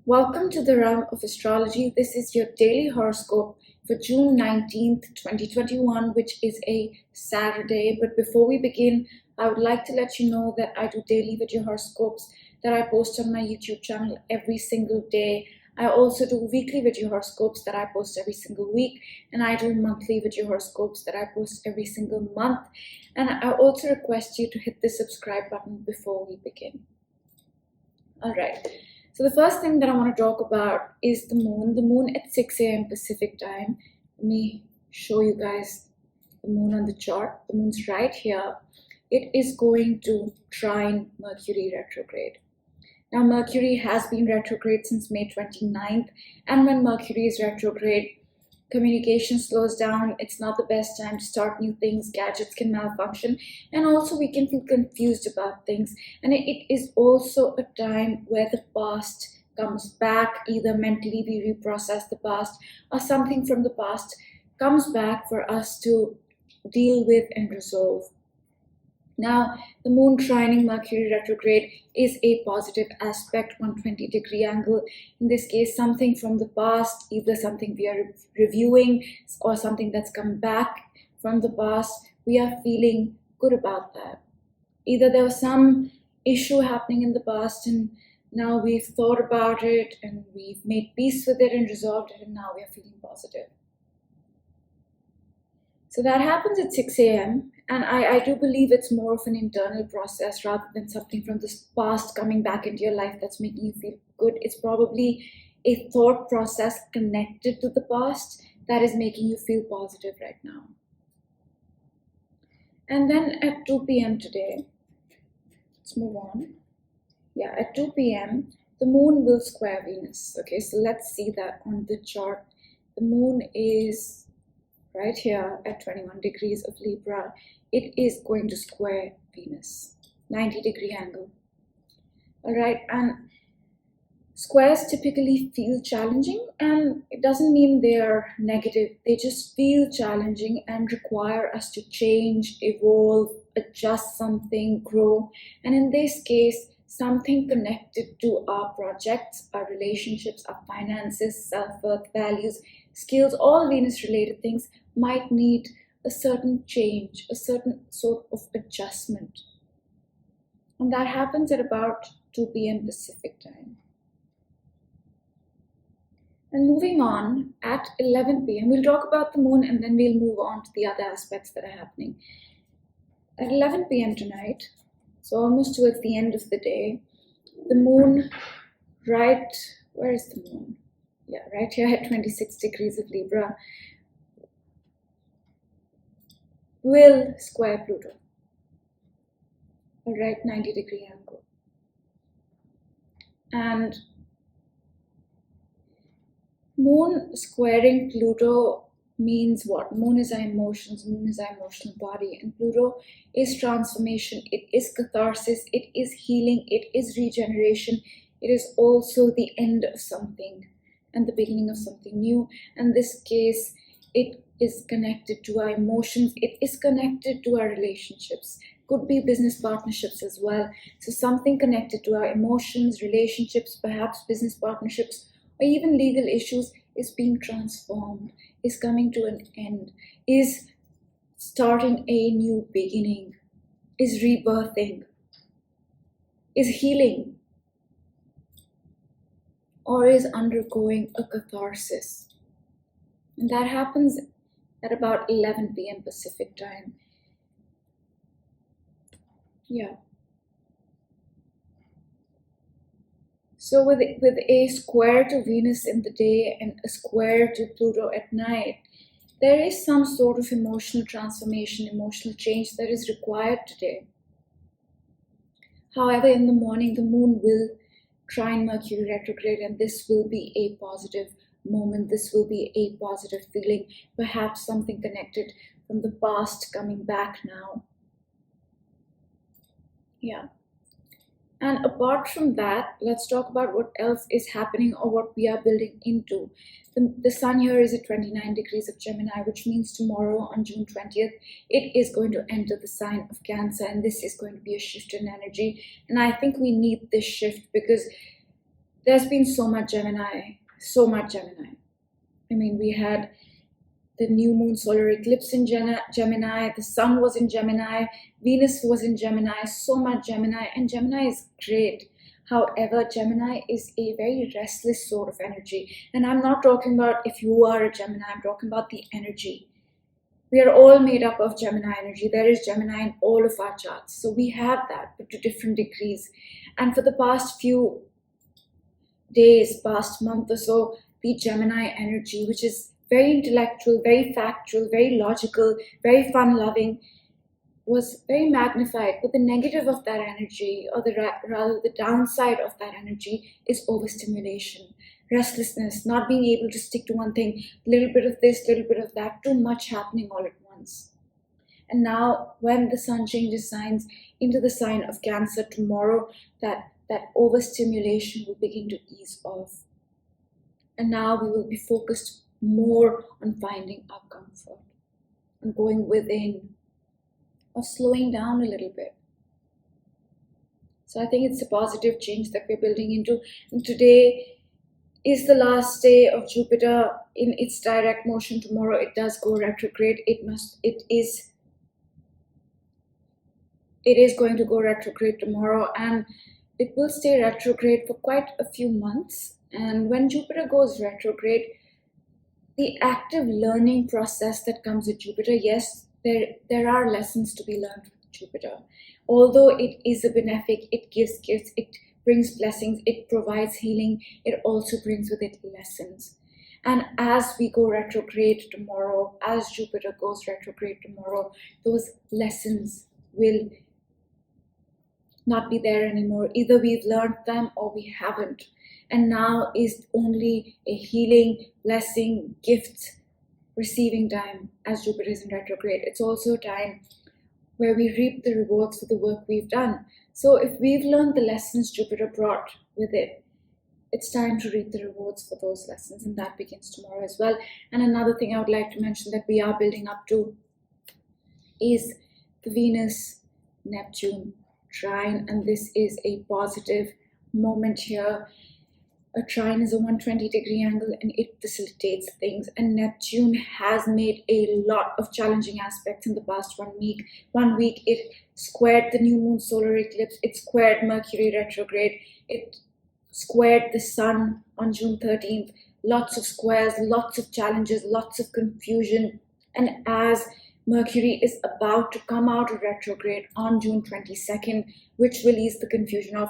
Welcome to the realm of astrology. This is your daily horoscope for June 19th, 2021, which is a Saturday. But before we begin, I would like to let you know that I do daily video horoscopes that I post on my YouTube channel every single day. I also do weekly video horoscopes that I post every single week, and I do monthly video horoscopes that I post every single month. And I also request you to hit the subscribe button before we begin. All right. So the first thing that I want to talk about is the moon. The moon at 6 a.m. Pacific time. Let me show you guys the moon on the chart. The moon's right here. It is going to trine Mercury retrograde. Now, Mercury has been retrograde since May 29th. And when Mercury is retrograde, communication slows down. It's not the best time to start new things. Gadgets can malfunction, and also we can feel confused about things. And it is also a time where the past comes back. Either mentally we reprocess the past, or something from the past comes back for us to deal with and resolve. Now, the moon trining Mercury retrograde is a positive aspect, 120-degree angle. In this case, something from the past, either something we are reviewing or something that's come back from the past, we are feeling good about that. Either there was some issue happening in the past and now we've thought about it and we've made peace with it and resolved it, and now we are feeling positive. So that happens at 6 a.m. And I do believe it's more of an internal process rather than something from the past coming back into your life that's making you feel good. It's probably a thought process connected to the past that is making you feel positive right now. And then at 2 p.m. today, let's move on. Yeah, at 2 p.m., the moon will square Venus. Okay, so let's see that on the chart. The moon is right here at 21 degrees of Libra. It is going to square Venus, 90-degree angle. All right, and squares typically feel challenging, and it doesn't mean they are negative. They just feel challenging and require us to change, evolve, adjust something, grow. And in this case, something connected to our projects, our relationships, our finances, self-worth, values, skills, all Venus-related things might need a certain change, a certain sort of adjustment. And that happens at about 2 p.m. Pacific time. And moving on, at 11 p.m., we'll talk about the moon and then we'll move on to the other aspects that are happening. At 11 p.m. tonight, so almost towards the end of the day, the moon, where is the moon? Yeah, right here at 26 degrees of Libra, will square Pluto. All right, 90-degree angle. And moon squaring Pluto means what? Moon is our emotions, moon is our emotional body, and Pluto is transformation, it is catharsis, it is healing, it is regeneration, it is also the end of something and the beginning of something new. In this case, it is connected to our emotions, it is connected to our relationships, could be business partnerships as well. So something connected to our emotions, relationships, perhaps business partnerships, or even legal issues is being transformed, is coming to an end, is starting a new beginning, is rebirthing, is healing, or is undergoing a catharsis. And that happens at about 11 p.m. Pacific time. Yeah. So with a square to Venus in the day and a square to Pluto at night, there is some sort of emotional transformation, emotional change that is required today. However, in the morning, the moon will trine Mercury retrograde, and this will be a positive moment. This will be a positive feeling, perhaps something connected from the past coming back now. Yeah. And apart from that, let's talk about what else is happening or what we are building into. The sun here is at 29 degrees of Gemini, which means tomorrow on June 20th, it is going to enter the sign of Cancer, and this is going to be a shift in energy. And I think we need this shift because there's been so much Gemini, so much Gemini. I mean, we had the new moon solar eclipse in Gemini, the sun was in Gemini, Venus was in Gemini, so much Gemini, and Gemini is great. However, Gemini is a very restless sort of energy. And I'm not talking about if you are a Gemini, I'm talking about the energy. We are all made up of Gemini energy. There is Gemini in all of our charts. So we have that, but to different degrees. And for the past few days, past month or so, the Gemini energy, which is very intellectual, very factual, very logical, very fun-loving, was very magnified. But the negative of that energy, or rather the downside of that energy, is overstimulation, restlessness, not being able to stick to one thing, little bit of this, little bit of that, too much happening all at once. And now when the sun changes signs into the sign of Cancer tomorrow, that overstimulation will begin to ease off. And now we will be focused more on finding our comfort, on going within, or slowing down a little bit. So I think it's a positive change that we're building into. And today is the last day of Jupiter in its direct motion. Tomorrow it does go retrograde. It is going to go retrograde tomorrow, and it will stay retrograde for quite a few months. And when Jupiter goes retrograde, the active learning process that comes with Jupiter, yes, there are lessons to be learned with Jupiter. Although it is a benefic, it gives gifts, it brings blessings, it provides healing, it also brings with it lessons. And as we go retrograde tomorrow, as Jupiter goes retrograde tomorrow, those lessons will not be there anymore. Either we've learned them or we haven't. And now is only a healing, blessing, gift receiving time as Jupiter is in retrograde. It's also a time where we reap the rewards for the work we've done. So if we've learned the lessons Jupiter brought with it, it's time to reap the rewards for those lessons, and that begins tomorrow as well. And another thing I would like to mention that we are building up to is the Venus-Neptune trine, and this is a positive moment here. A trine is a 120-degree angle and it facilitates things. And Neptune has made a lot of challenging aspects in the past 1 week. 1 week it squared the new moon solar eclipse, it squared Mercury retrograde, it squared the sun on June 13th. Lots of squares, lots of challenges, lots of confusion. And as Mercury is about to come out of retrograde on June 22nd, which will ease the confusion of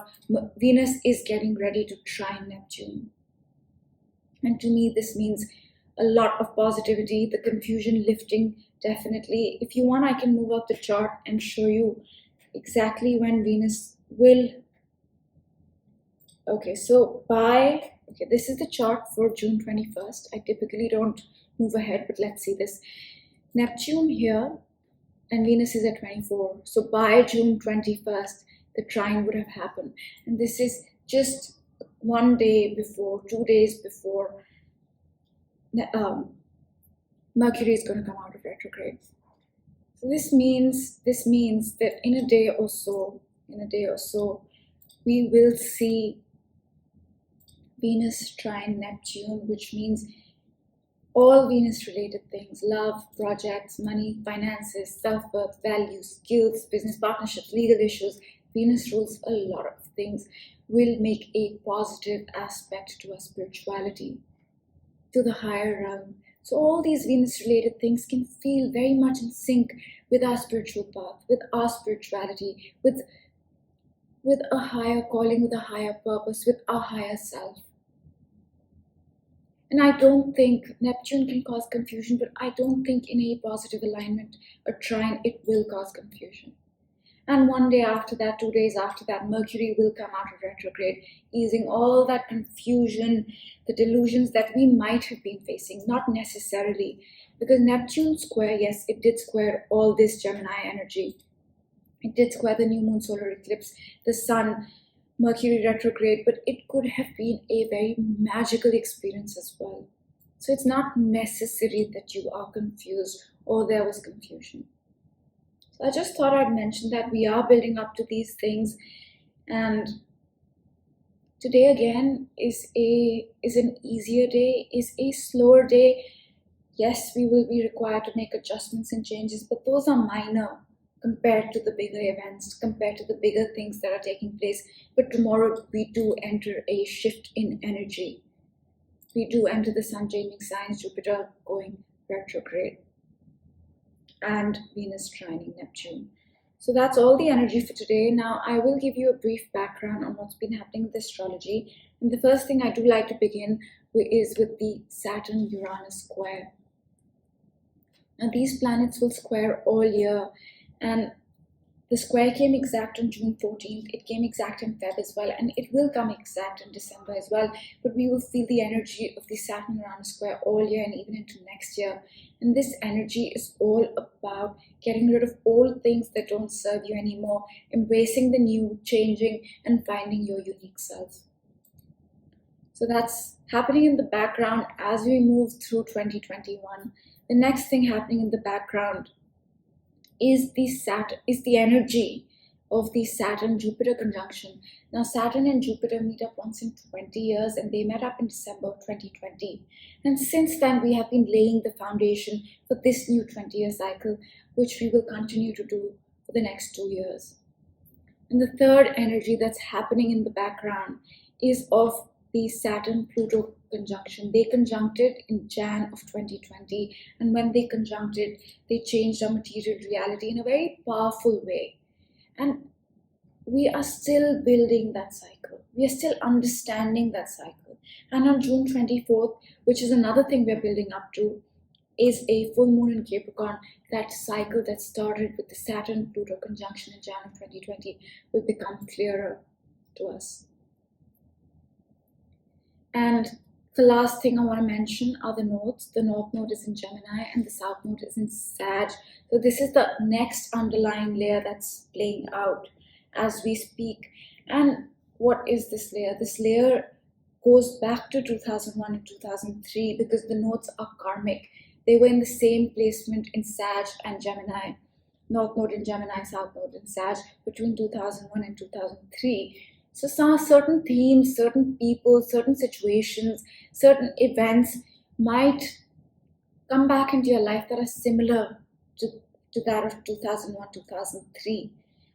Venus is getting ready to trine Neptune. And to me, this means a lot of positivity, the confusion lifting, definitely. If you want, I can move up the chart and show you exactly when Venus will. Okay, so this is the chart for June 21st. I typically don't move ahead, but let's see this. Neptune here and Venus is at 24. So by June 21st, the trine would have happened. And this is just 1 day before, 2 days before Mercury is going to come out of retrograde. So this means that in a day or so, we will see Venus trine Neptune, which means all Venus-related things, love, projects, money, finances, self-worth, values, skills, business partnerships, legal issues, Venus rules a lot of things, will make a positive aspect to our spirituality, to the higher realm. So all these Venus-related things can feel very much in sync with our spiritual path, with our spirituality, with a higher calling, with a higher purpose, with our higher self. And I don't think Neptune can cause confusion, but I don't think in a positive alignment, a trine, it will cause confusion. And 1 day after that, 2 days after that, Mercury will come out of retrograde, easing all that confusion, the delusions that we might have been facing, not necessarily. Because Neptune square, yes, it did square all this Gemini energy. It did square the new moon solar eclipse, the sun, Mercury retrograde, but it could have been a very magical experience as well. So it's not necessary that you are confused or there was confusion. So I just thought I'd mention that we are building up to these things, and Today again is an easier day, is a slower day. Yes, we will be required to make adjustments and changes, but those are minor compared to the bigger events, compared to the bigger things that are taking place. But tomorrow we do enter a shift in energy. We do enter the sun changing signs, Jupiter going retrograde, and Venus trining Neptune. So that's all the energy for today. Now I will give you a brief background on what's been happening with astrology. And the first thing I do like to begin with is with the Saturn-Uranus square. Now these planets will square all year, and the square came exact on June 14th. It came exact in Feb as well, and it will come exact in December as well. But we will feel the energy of the Saturn-Uranus square all year and even into next year. And this energy is all about getting rid of old things that don't serve you anymore, embracing the new, changing, and finding your unique self. So that's happening in the background as we move through 2021. The next thing happening in the background is the energy of the Saturn-Jupiter conjunction. Now Saturn and Jupiter meet up once in 20 years, and they met up in December of 2020. And since then we have been laying the foundation for this new 20-year cycle, which we will continue to do for the next 2 years. And the third energy that's happening in the background is of the Saturn-Pluto conjunction. They conjuncted in Jan of 2020, and when they conjuncted, they changed our material reality in a very powerful way. And we are still building that cycle. We are still understanding that cycle. And on June 24th, which is another thing we're building up to, is a full moon in Capricorn. That cycle that started with the Saturn-Pluto conjunction in Jan of 2020 will become clearer to us. And the last thing I want to mention are the nodes. The North Node is in Gemini and the South Node is in Sag. So this is the next underlying layer that's playing out as we speak. And what is this layer? This layer goes back to 2001 and 2003 because the nodes are karmic. They were in the same placement in Sag and Gemini. North Node in Gemini, South Node in Sag between 2001 and 2003. So some certain themes, certain people, certain situations, certain events might come back into your life that are similar to that of 2001, 2003.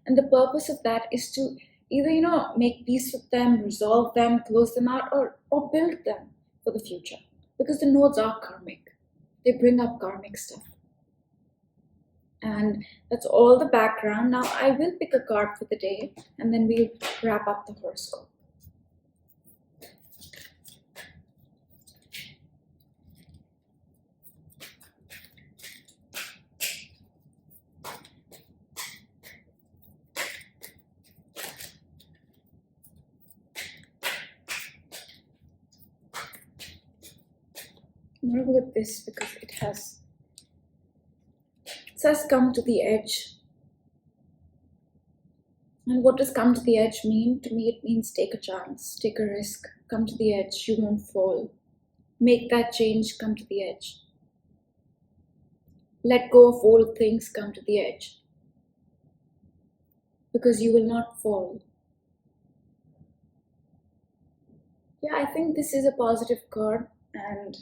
And the purpose of that is to either, make peace with them, resolve them, close them out, or build them for the future. Because the nodes are karmic. They bring up karmic stuff. And that's all the background. Now I will pick a card for the day and then we'll wrap up the horoscope. I'm going to go with this because it says come to the edge. And what does come to the edge mean? To me, it means take a chance, take a risk, come to the edge, you won't fall. Make that change, come to the edge. Let go of old things, come to the edge. Because you will not fall. Yeah, I think this is a positive card, and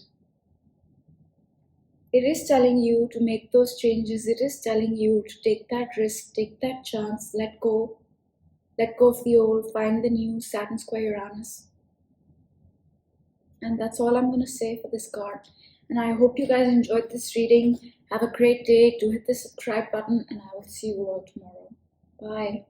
it is telling you to make those changes. It is telling you to take that risk, take that chance, let go of the old, find the new. Saturn square Uranus. And that's all I'm going to say for this card. And I hope you guys enjoyed this reading. Have a great day. Do hit the subscribe button, and I will see you all tomorrow. Bye.